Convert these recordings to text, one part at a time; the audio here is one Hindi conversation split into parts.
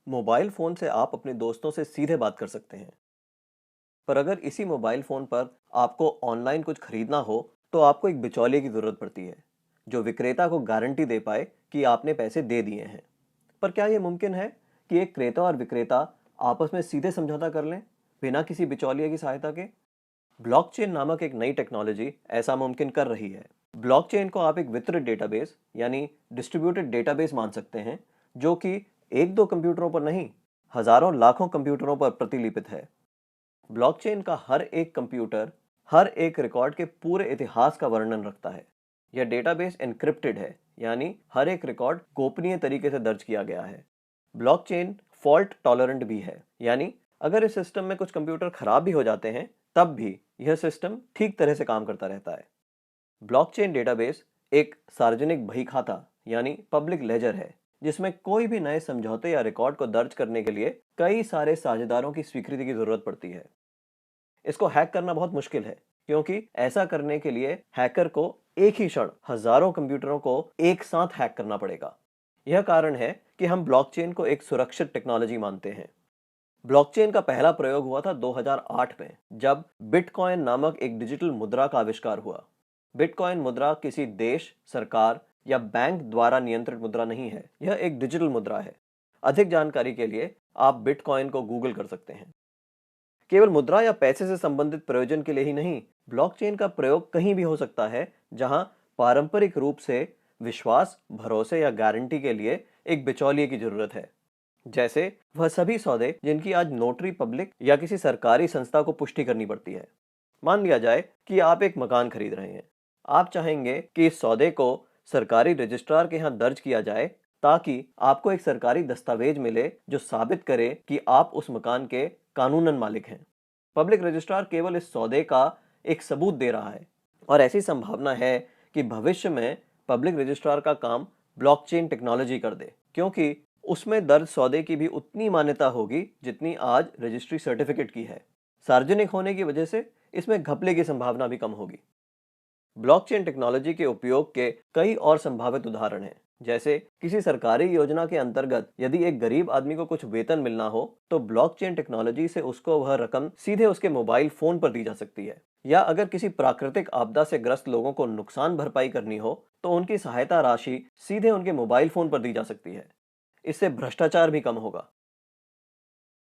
मोबाइल फ़ोन से आप अपने दोस्तों से सीधे बात कर सकते हैं। पर अगर इसी मोबाइल फ़ोन पर आपको ऑनलाइन कुछ खरीदना हो, तो आपको एक बिचौलिए की ज़रूरत पड़ती है, जो विक्रेता को गारंटी दे पाए कि आपने पैसे दे दिए हैं। पर क्या ये मुमकिन है कि एक क्रेता और विक्रेता आपस में सीधे समझौता कर लें, बिना किसी बिचौलिए की सहायता के? ब्लॉकचेन नामक एक नई टेक्नोलॉजी ऐसा मुमकिन कर रही है। ब्लॉकचेन को आप एक वितरित डेटाबेस यानी डिस्ट्रीब्यूटेड डेटाबेस मान सकते हैं, जो कि एक दो कंप्यूटरों पर नहीं, हजारों लाखों कंप्यूटरों पर प्रतिलिपित है। ब्लॉकचेन का हर एक कंप्यूटर हर एक रिकॉर्ड के पूरे इतिहास का वर्णन रखता है। यह डेटाबेस एन्क्रिप्टेड है, यानी हर एक रिकॉर्ड गोपनीय तरीके से दर्ज किया गया है। ब्लॉकचेन फॉल्ट टॉलरेंट भी है, यानी अगर इस सिस्टम में कुछ कंप्यूटर खराब भी हो जाते हैं, तब भी यह सिस्टम ठीक तरह से काम करता रहता है। ब्लॉकचेन डेटाबेस एक सार्वजनिक बही खाता यानी पब्लिक लेजर है, जिसमें कोई भी नए समझौते या रिकॉर्ड को दर्ज करने के लिए कई सारे साझेदारों की स्वीकृति की जरूरत पड़ती है। इसको हैक करना बहुत मुश्किल है, क्योंकि ऐसा करने के लिए हैकर को एक ही क्षण हजारों कंप्यूटरों को एक साथ हैक करना पड़ेगा। यह कारण है कि हम ब्लॉकचेन को एक सुरक्षित टेक्नोलॉजी मानते हैं। ब्लॉकचेन का पहला प्रयोग हुआ था 2008 में, जब बिटकॉइन नामक एक डिजिटल मुद्रा का आविष्कार हुआ। बिटकॉइन मुद्रा किसी देश, सरकार या बैंक द्वारा नियंत्रित मुद्रा नहीं है, यह एक डिजिटल मुद्रा है। अधिक जानकारी के लिए आप बिटकॉइन को गूगल कर सकते हैं। केवल मुद्रा या पैसे से संबंधित प्रयोजन के लिए ही नहीं, ब्लॉकचेन का प्रयोग कहीं भी हो सकता है जहां पारंपरिक रूप से विश्वास, भरोसे या गारंटी के लिए एक बिचौलिए की जरूरत है। जैसे वह सभी सौदे जिनकी आज नोटरी पब्लिक या किसी सरकारी संस्था को पुष्टि करनी पड़ती है। मान लिया जाए कि आप एक मकान खरीद रहे हैं। आप चाहेंगे कि इस सौदे को सरकारी रजिस्ट्रार के यहाँ दर्ज किया जाए, ताकि आपको एक सरकारी दस्तावेज मिले जो साबित करे कि आप उस मकान के कानूनन मालिक हैं। पब्लिक रजिस्ट्रार केवल इस सौदे का एक सबूत दे रहा है, और ऐसी संभावना है कि भविष्य में पब्लिक रजिस्ट्रार का काम ब्लॉकचेन टेक्नोलॉजी कर दे, क्योंकि उसमें दर्ज सौदे की भी उतनी मान्यता होगी जितनी आज रजिस्ट्री सर्टिफिकेट की है। सार्वजनिक होने की वजह से इसमें घपले की संभावना भी कम होगी। ब्लॉकचेन टेक्नोलॉजी के उपयोग के कई और संभावित उदाहरण हैं। जैसे किसी सरकारी योजना के अंतर्गत यदि एक गरीब आदमी को कुछ वेतन मिलना हो, तो ब्लॉकचेन टेक्नोलॉजी से उसको वह रकम सीधे उसके मोबाइल फोन पर दी जा सकती है। या अगर किसी प्राकृतिक आपदा से ग्रस्त लोगों को नुकसान भरपाई करनी हो, तो उनकी सहायता राशि सीधे उनके मोबाइल फोन पर दी जा सकती है। इससे भ्रष्टाचार भी कम होगा।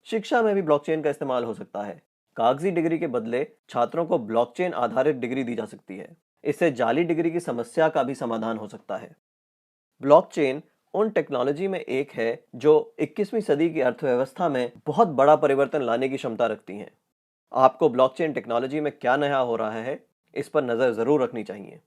शिक्षा में भी ब्लॉकचेन का इस्तेमाल हो सकता है। कागजी डिग्री के बदले छात्रों को ब्लॉकचेन आधारित डिग्री दी जा सकती है। इससे जाली डिग्री की समस्या का भी समाधान हो सकता है। ब्लॉकचेन उन टेक्नोलॉजी में एक है जो 21वीं सदी की अर्थव्यवस्था में बहुत बड़ा परिवर्तन लाने की क्षमता रखती हैं। आपको ब्लॉकचेन टेक्नोलॉजी में क्या नया हो रहा है, इस पर नजर जरूर रखनी चाहिए।